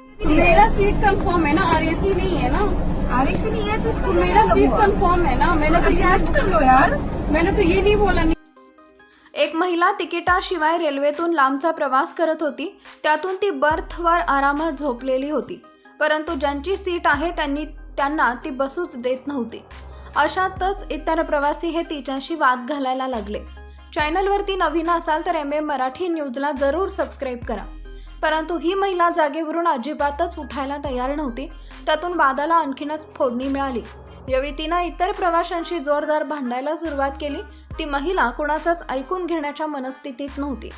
तो मेरा seat confirm है ना, आरएसी नहीं है ना। आरएसी नहीं है तो इसको मेरा सीट कंफर्म है ना। मैंने कर लो यार। तो ये नहीं बोला। एक महिला तिकिटाशिवाय रेल्वेतून लांबचा प्रवास करत होती। त्यातून ती बर्थवर आरामात झोपलेली होती, परंतु ज्यांची सीट आहे त्यांना ती बसूच देत नव्हती। अशातच इतर प्रवासी हे तिच्याशी वाद घालायला लागले। चॅनलवरती नवीन असाल तर MM मराठी न्यूजला जरूर सबस्क्राईब करा। परंतु ही महिला जागेवरून अजिबातच उठायला तयार नव्हती। त्यातून वादाला आणखीनच फोडणी मिळाली। यावेळी तिनं इतर प्रवाशांशी जोरदार भांडायला सुरुवात केली। ती महिला कोणाचंच ऐकून घेण्याच्या मनस्थितीत नव्हती।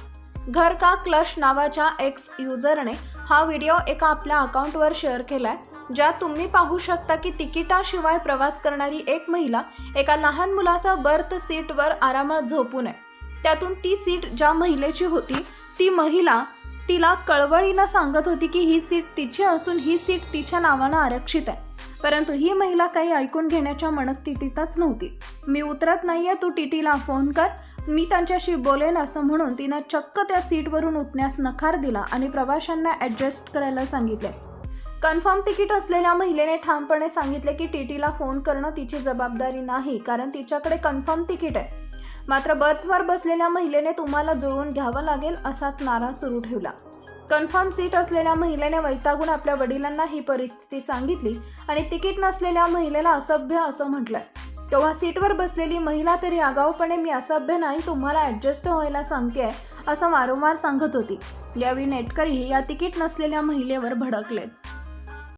घर का क्लश नावाच्या एक्स युजरने हा व्हिडिओ एका आपल्या अकाउंटवर शेअर केलाय, ज्यात तुम्ही पाहू शकता की तिकिटाशिवाय प्रवास करणारी एक महिला एका लहान मुलाचा बर्थ सीटवर आरामात झोपून आहे। त्यातून ती सीट ज्या महिलेची होती ती महिला तिला कळवळीनं सांगत होती की ही सीट तिची असून ही सीट तिच्या नावानं आरक्षित आहे, परंतु ही महिला काही ऐकून घेण्याच्या मनस्थितीतच नव्हती। मी उतरत नाहीये, तू टीटीला फोन कर, मी त्यांच्याशी बोलेन असं म्हणून तिनं चक्क त्या सीटवरून उठण्यास नकार दिला आणि प्रवाशांना ॲडजस्ट करायला सांगितले। कन्फर्म तिकीट असलेल्या महिलेने ठामपणे सांगितले की टीटीला फोन करणं तिची जबाबदारी नाही, कारण तिच्याकडे कन्फर्म तिकीट आहे। मात्र बर्थवर बसलेल्या महिलेने तुम्हाला जुळवून घ्यावं लागेल असाच नारा सुरू ठेवला। कन्फर्म सीट असलेल्या महिलेने वैतागून आपल्या वडिलांना ही परिस्थिती सांगितली आणि तिकीट नसलेल्या महिलेला असभ्य असं म्हटलंय। तेव्हा सीटवर बसलेली महिला तरी आगाऊपणे मी असभ्य नाही, तुम्हाला ॲडजस्ट व्हायला सांगतेय असं वारंवार सांगत होती। यावेळी नेटकरीही या तिकीट नसलेल्या महिलेवर भडकलेत।